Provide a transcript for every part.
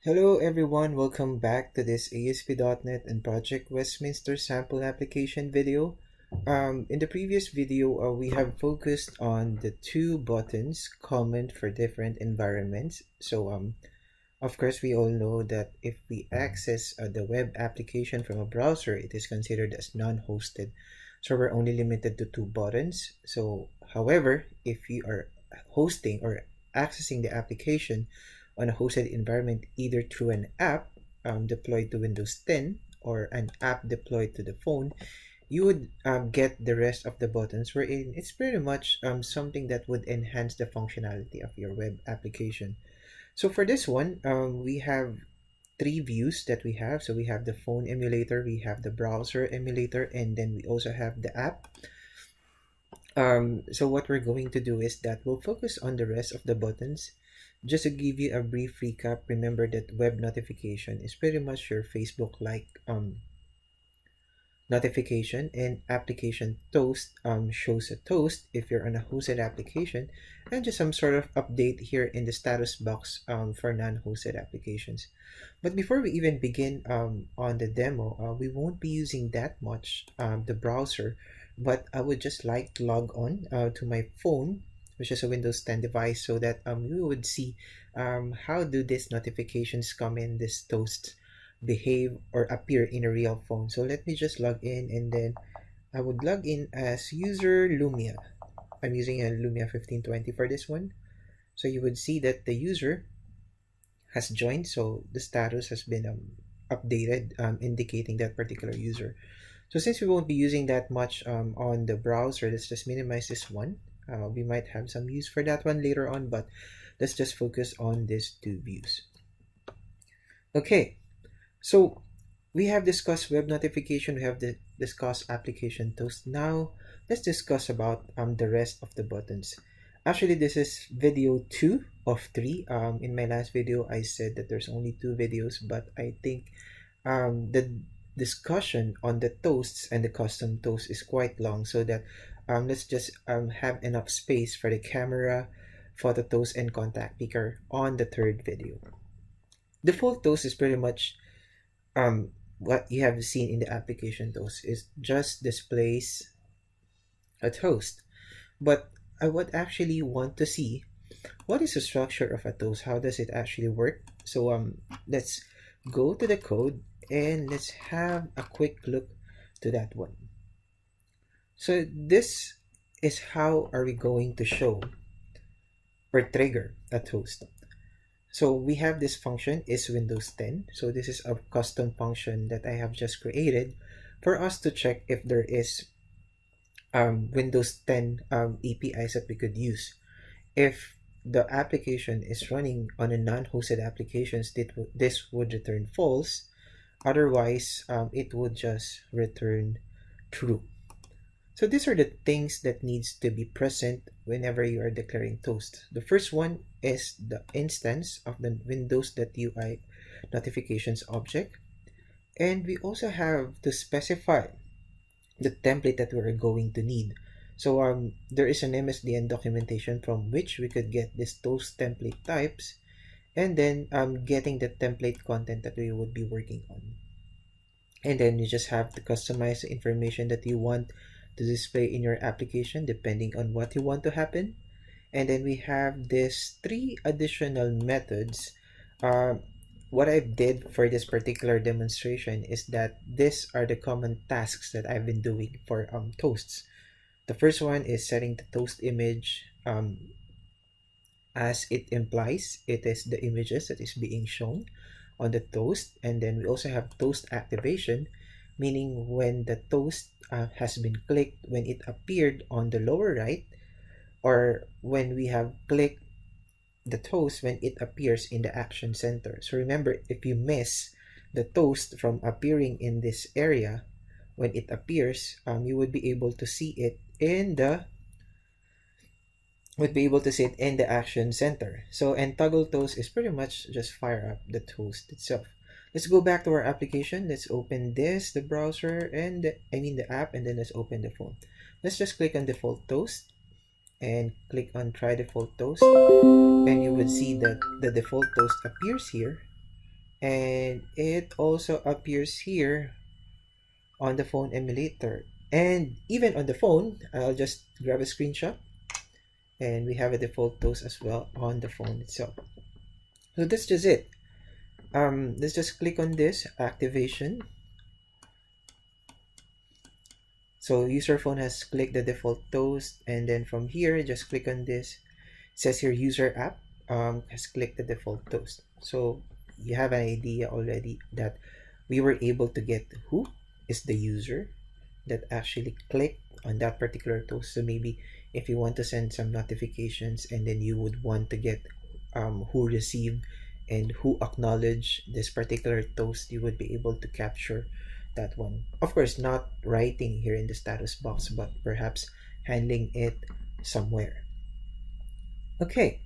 Hello everyone, welcome back to this ASP.NET and Project Westminster sample application video. In the previous video, we have focused on the two buttons common for different environments. Of course, we all know that if we access the web application from a browser, it is considered as non-hosted. So we're only limited to two buttons. However, if you are hosting or accessing the application on a hosted environment either through an app deployed to Windows 10 or an app deployed to the phone, you would get the rest of the buttons wherein it's pretty much something that would enhance the functionality of your web application. So for this one, we have three views that we have. So we have the phone emulator, we have the browser emulator, and then we also have the app. So what we're going to do is that we'll focus on the rest of the buttons. Just to give you a brief recap, remember that web notification is pretty much your Facebook-like notification, and application toast shows a toast if you're on a hosted application, and just some sort of update here in the status box for non-hosted applications. But before we even begin on the demo, we won't be using that much the browser, but I would just like to log on to my phone, which is a Windows 10 device, so that you would see how do these notifications come in, this toast behave or appear in a real phone. So let me just log in, and then I would log in as user Lumia. I'm using a Lumia 1520 for this one. So you would see that the user has joined, so the status has been updated, indicating that particular user. So since we won't be using that much on the browser, let's just minimize this one. We might have some use for that one later on, but let's just focus on these two views. Okay, so we have discussed web notification, we have discussed application toast. Now let's discuss about the rest of the buttons. Actually, this is video 2 of 3. In my last video, I said that there's only 2 videos, but I think the discussion on the toasts and the custom toast is quite long, so that let's just have enough space for the camera, photo toast, and contact picker on the third video. Default toast is pretty much what you have seen in the application toast. Is just displays a toast. But I would actually want to see what is the structure of a toast, how does it actually work. So let's go to the code and let's have a quick look to that one. So this is how are we going to show or trigger a toast. So we have this function is Windows 10. So this is a custom function that I have just created for us to check if there is Windows 10 APIs that we could use. If the application is running on a non-hosted applications, this would return false. Otherwise, it would just return true. So these are the things that needs to be present whenever you are declaring toast. The first one is the instance of the Windows.UI notifications object. And we also have to specify the template that we're going to need. So there is an MSDN documentation from which we could get this toast template types, and then getting the template content that we would be working on. And then you just have to customize the information that you want to display in your application depending on what you want to happen. And then we have these 3 additional methods. What I did for this particular demonstration is that these are the common tasks that I've been doing for toasts. The first one is setting the toast image. As it implies, it is the images that is being shown on the toast. And then we also have toast activation, meaning when the toast has been clicked, when it appeared on the lower right, or when we have clicked the toast when it appears in the action center. So remember, if you miss the toast from appearing in this area, when it appears, you would be able to see it in the action center. So, and toggle toast is pretty much just fire up the toast itself. Let's go back to our application. Let's open the browser, and the app, and then let's open the phone. Let's just click on default toast and click on try default toast, and you would see that the default toast appears here and it also appears here on the phone emulator. And even on the phone, I'll just grab a screenshot, and we have a default toast as well on the phone itself. So that's just it. Let's just click on this activation. So user phone has clicked the default toast, and then from here, just click on this. It says here user app has clicked the default toast. So you have an idea already that we were able to get who is the user that actually clicked on that particular toast. So maybe if you want to send some notifications, and then you would want to get who received and who acknowledged this particular toast, you would be able to capture that one. Of course, not writing here in the status box, but perhaps handling it somewhere. Okay,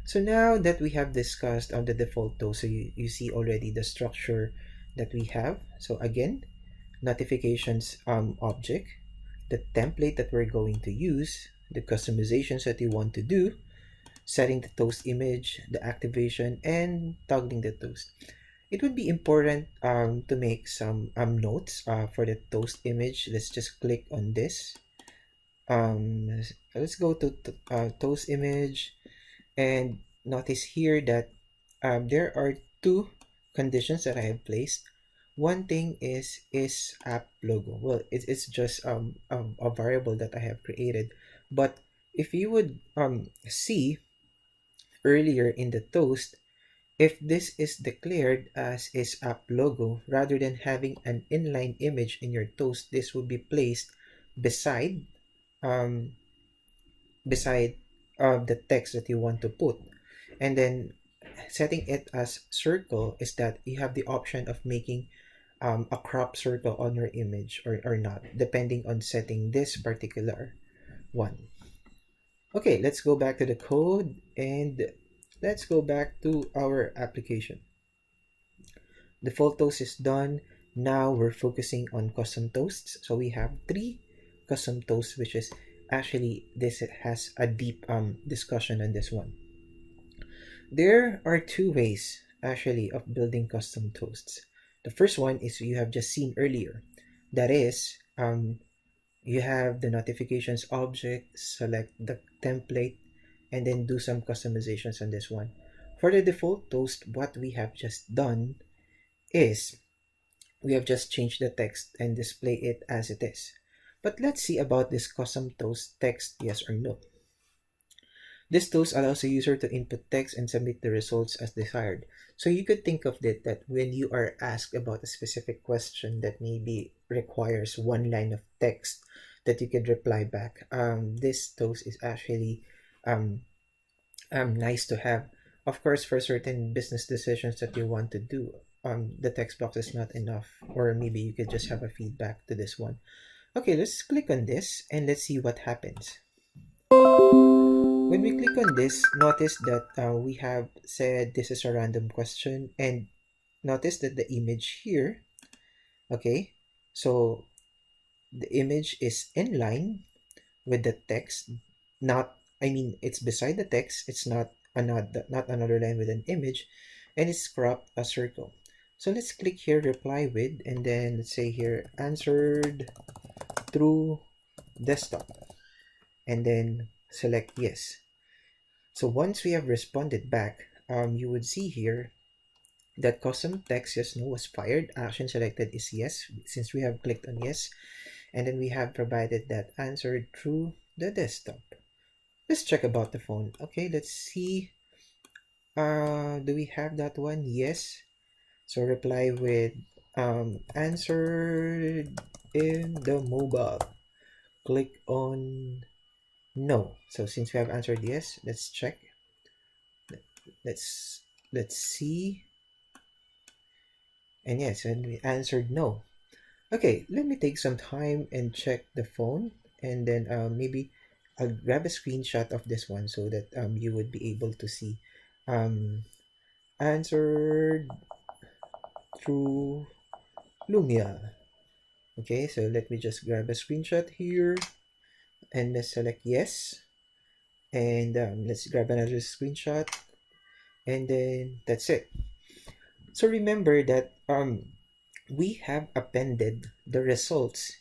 so now that we have discussed on the default toast, so you see already the structure that we have. So again, notifications object, the template that we're going to use, the customizations that you want to do, setting the toast image, the activation, and toggling the toast. It would be important to make some notes for the toast image. Let's just click on this. Let's go to toast image, and notice here that there are two conditions that I have placed. One thing is app logo. Well, it's just a variable that I have created, but if you would see earlier in the toast, if this is declared as is app logo, rather than having an inline image in your toast, this will be placed beside um, beside the text that you want to put. And then setting it as circle is that you have the option of making a crop circle on your image, or not, depending on setting this particular one. Okay, let's go back to the code, and let's go back to our application. The full toast is done. Now we're focusing on custom toasts. So we have 3 custom toasts, which is actually, this has a deep discussion on this one. There are 2 ways actually of building custom toasts. The first one is you have just seen earlier. That is, you have the notifications object, select the template, and then do some customizations on this one. For the default toast, what we have just done is we have just changed the text and display it as it is. But let's see about this custom toast text, yes or no. This toast allows the user to input text and submit the results as desired. So you could think of it that when you are asked about a specific question that maybe requires 1 line of text that you could reply back, this toast is actually nice to have. Of course, for certain business decisions that you want to do, the text box is not enough, or maybe you could just have a feedback to this one. Okay, let's click on this and let's see what happens. When we click on this, notice that we have said this is a random question, and notice that the image here, okay, so the image is in line with the text, not, I mean, it's beside the text, it's not another line with an image, and it's cropped a circle. So let's click here, reply with, and then let's say here, answered through desktop, and then select yes. So once we have responded back, you would see here that custom text yes no was fired. Action selected is yes, since we have clicked on yes, and then we have provided that answered through the desktop. Let's check about the phone. Okay, let's see. Do we have that one? Yes. So reply with answered in the mobile. Click on no. So since we have answered yes, let's check. Let's see. And yes, and we answered no. Okay, let me take some time and check the phone, and then maybe I'll grab a screenshot of this one so that you would be able to see. Answered through Lumia. Okay, so let me just grab a screenshot here, and let's select yes, and let's grab another screenshot, and then that's it. So remember that we have appended the results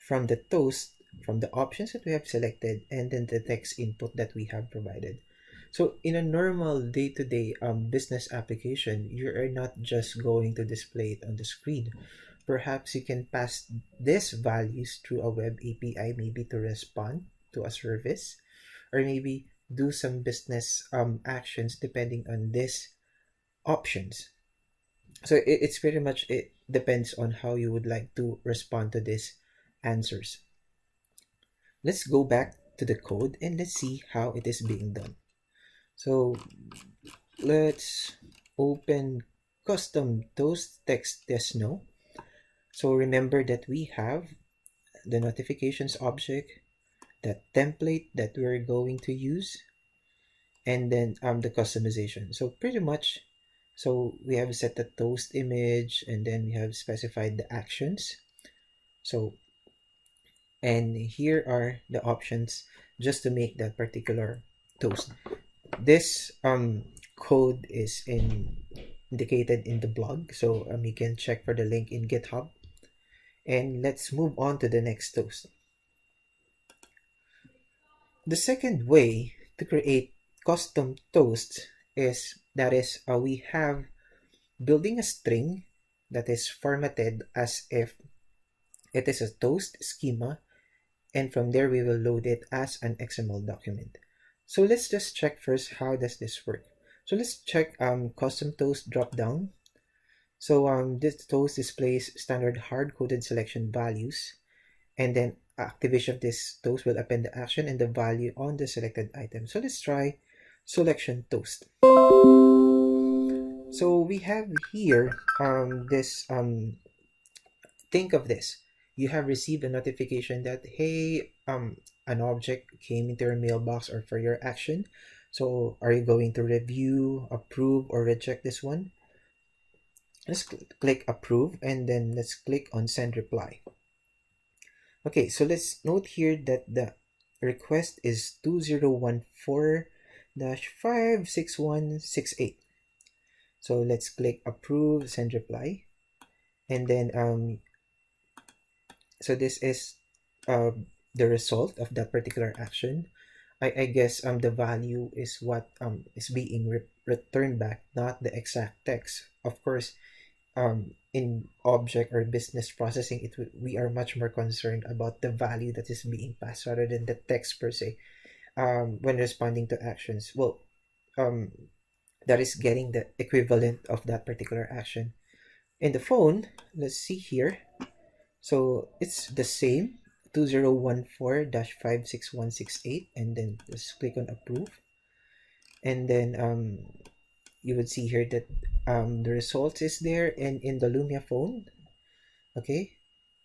from the toast from the options that we have selected and then the text input that we have provided. So in a normal day-to-day business application, you are not just going to display it on the screen. Perhaps you can pass these values through a web API, maybe to respond to a service, or maybe do some business actions depending on these options. So it's pretty much, it depends on how you would like to respond to these answers. Let's go back to the code and let's see how it is being done. So let's open custom toast text test now. So remember that we have the notifications object, the template that we're going to use, and then the customization. So pretty much, so we have set the toast image and then we have specified the actions. So, and here are the options just to make that particular toast. This code is indicated in the blog, so you can check for the link in GitHub. And let's move on to the next toast. The second way to create custom toasts is we have building a string that is formatted as if it is a toast schema, and from there we will load it as an XML document. So let's just check first how does this work. So let's check custom toast dropdown. So this toast displays standard hard-coded selection values, and then activation of this toast will append the action and the value on the selected item. So let's try selection toast. So we have here think of this. You have received a notification that, hey, an object came into your mailbox or for your action. So are you going to review, approve, or reject this one? Let's click approve and then let's click on send reply. Okay, so let's note here that the request is 2014-56168. So let's click approve, send reply, and then so this is the result of that particular action. I guess the value is what is being returned back, not the exact text. Of course, in object or business processing, we are much more concerned about the value that is being passed rather than the text per se. When responding to actions, well, that is getting the equivalent of that particular action. In the phone, let's see here. So it's the same, 2014-56168, and then just click on approve. And then you would see here that the result is there, and in the Lumia phone, okay,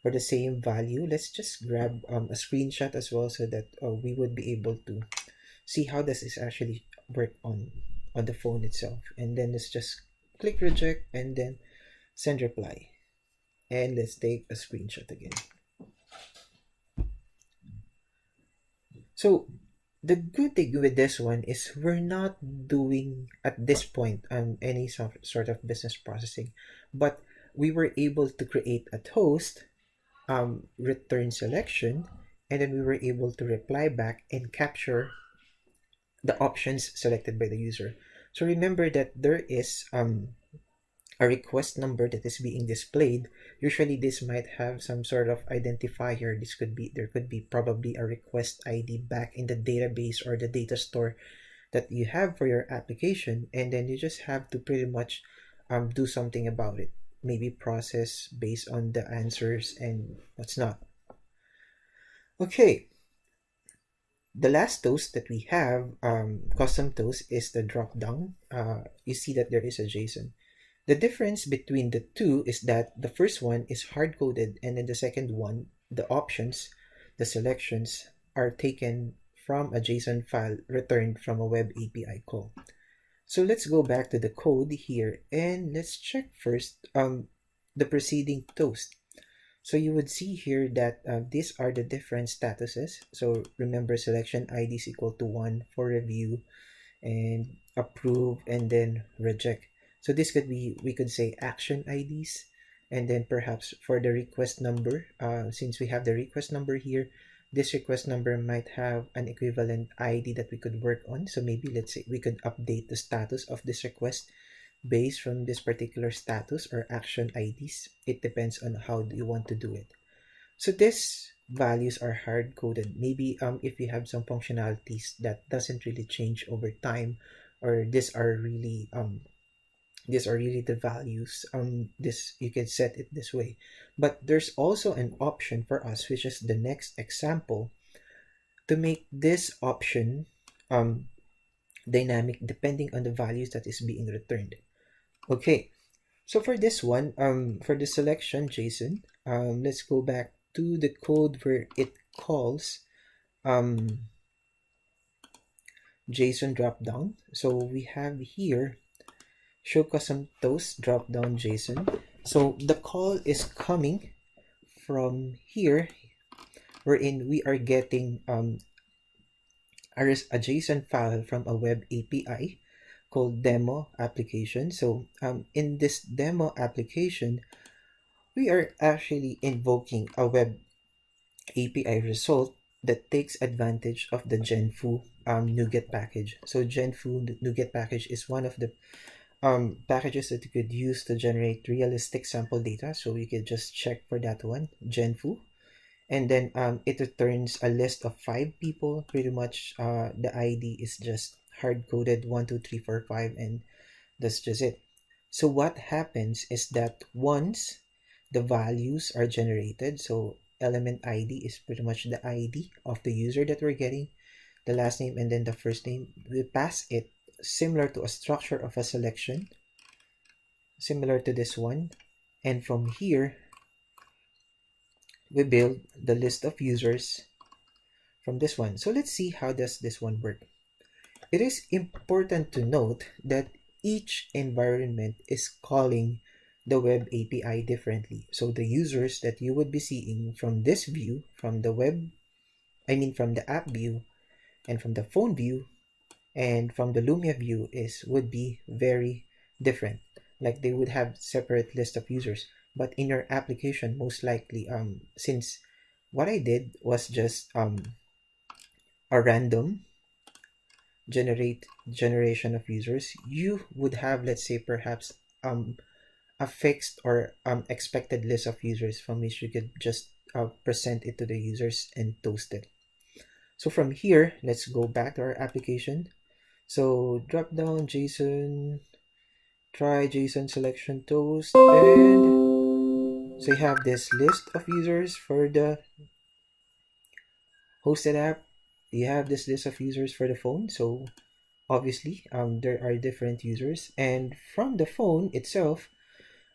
for the same value. Let's just grab a screenshot as well so that we would be able to see how does this actually work on the phone itself. And then let's just click reject and then send reply, and let's take a screenshot again. So the good thing with this one is we're not doing at this point any sort of business processing, but we were able to create a toast, return selection, and then we were able to reply back and capture the options selected by the user. So remember that there is a request number that is being displayed. Usually this might have some sort of identifier. There could be probably a request ID back in the database or the data store that you have for your application, and then you just have to pretty much do something about it, maybe process based on the answers and what's not. Okay, the last toast that we have, custom toast, is the drop down. You see that there is a JSON. The difference between the two is that the first one is hard-coded, and then the second one, the options, the selections, are taken from a JSON file returned from a web API call. So let's go back to the code here and let's check first the preceding toast. So you would see here that these are the different statuses. So remember, selection ID is equal to 1 for review, and approve, and then reject. So this could be, we could say, action IDs. And then perhaps for the request number, since we have the request number here, this request number might have an equivalent ID that we could work on. So maybe let's say we could update the status of this request based from this particular status or action IDs. It depends on how you want to do it. So these values are hard coded. Maybe if you have some functionalities that doesn't really change over time, or these are really the values, this, you can set it this way. But there's also an option for us, which is the next example, to make this option dynamic depending on the values that is being returned. Okay, so for this one, for the selection JSON, let's go back to the code where it calls JSON dropdown. So we have here show custom toast dropdown JSON. So the call is coming from here, wherein we are getting a JSON file from a web API called demo application. So in this demo application, we are actually invoking a web API result that takes advantage of the Genfu NuGet package. So Genfu NuGet package is one of the packages that you could use to generate realistic sample data. So you could just check for that one, Genfu. And then it returns a list of 5 people. Pretty much the ID is just hard-coded 1, 2, 3, 4, 5, and that's just it. So what happens is that once the values are generated, so element ID is pretty much the ID of the user that we're getting, the last name and then the first name, we pass it similar to a structure of a selection, similar to this one. And from here, we build the list of users from this one. So let's see how does this one work. It is important to note that each environment is calling the web API differently. So the users that you would be seeing from this view, from the from the app view, and from the phone view, and from the Lumia view would be very different. Like they would have separate list of users. But in your application, most likely, since what I did was just a random generation of users, you would have, let's say, perhaps a fixed or expected list of users from which you could just present it to the users and toast it. So from here, let's go back to our application. So drop down JSON, try JSON selection toast, and so you have this list of users for the hosted app. You have this list of users for the phone. So obviously there are different users, and from the phone itself,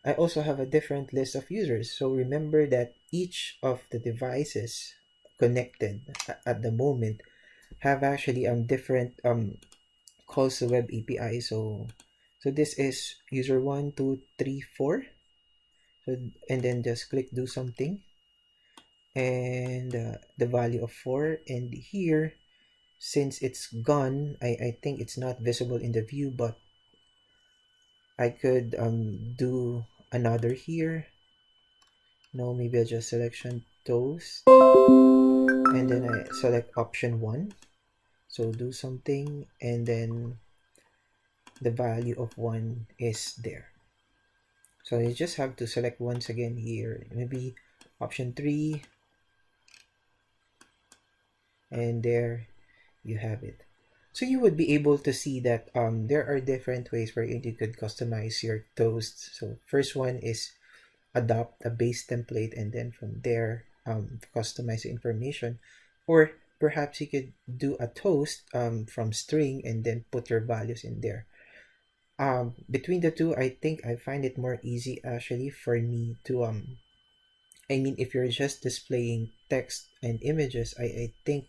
I also have a different list of users. So remember that each of the devices connected at the moment have actually different calls to web API. So this is user 1, 2, 3, 4. So, and then just click do something, and the value of 4. And here, since it's gone, I think it's not visible in the view, but I could do another here. No, maybe I just selection toast, and then I select option 1. So do something, and then the value of 1 is there. So you just have to select once again here, maybe option 3, and there you have it. So you would be able to see that there are different ways where you could customize your toasts. So first one is adopt a base template, and then from there customize the information. Or perhaps you could do a toast from string and then put your values in there. Between the two, I think I find it more easy actually for me to if you're just displaying text and images, I think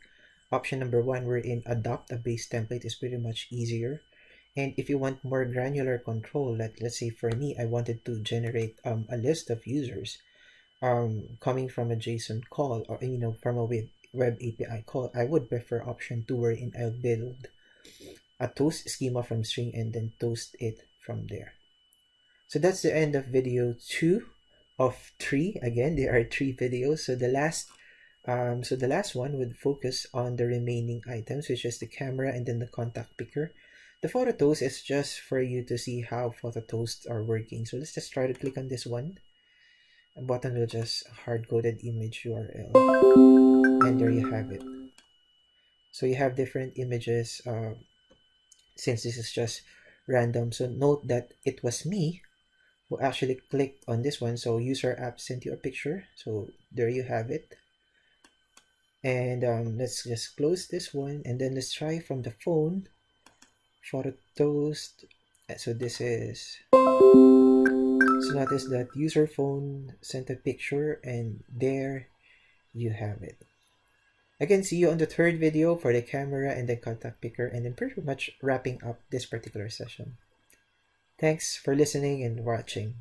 option number 1, wherein adopt a base template, is pretty much easier. And if you want more granular control, let's say for me, I wanted to generate a list of users coming from a JSON call, or from a web API call, I would prefer option 2, wherein I'll build a toast schema from string and then toast it from there. So that's the end of video 2 of 3. Again, there are 3 videos. So the last one would focus on the remaining items, which is the camera and then the contact picker. The photo toast is just for you to see how photo toasts are working. So let's just try to click on this one. A button will just hard-coded image URL, and there you have it. So you have different images since this is just random. So note that it was me who actually clicked on this one. So user app sent you a picture. So there you have it. And let's just close this one, and then let's try from the phone. Photo toast. So this is, so notice that user phone sent a picture, and there you have it. Again, see you on the third video for the camera and the contact picker, and then pretty much wrapping up this particular session. Thanks for listening and watching.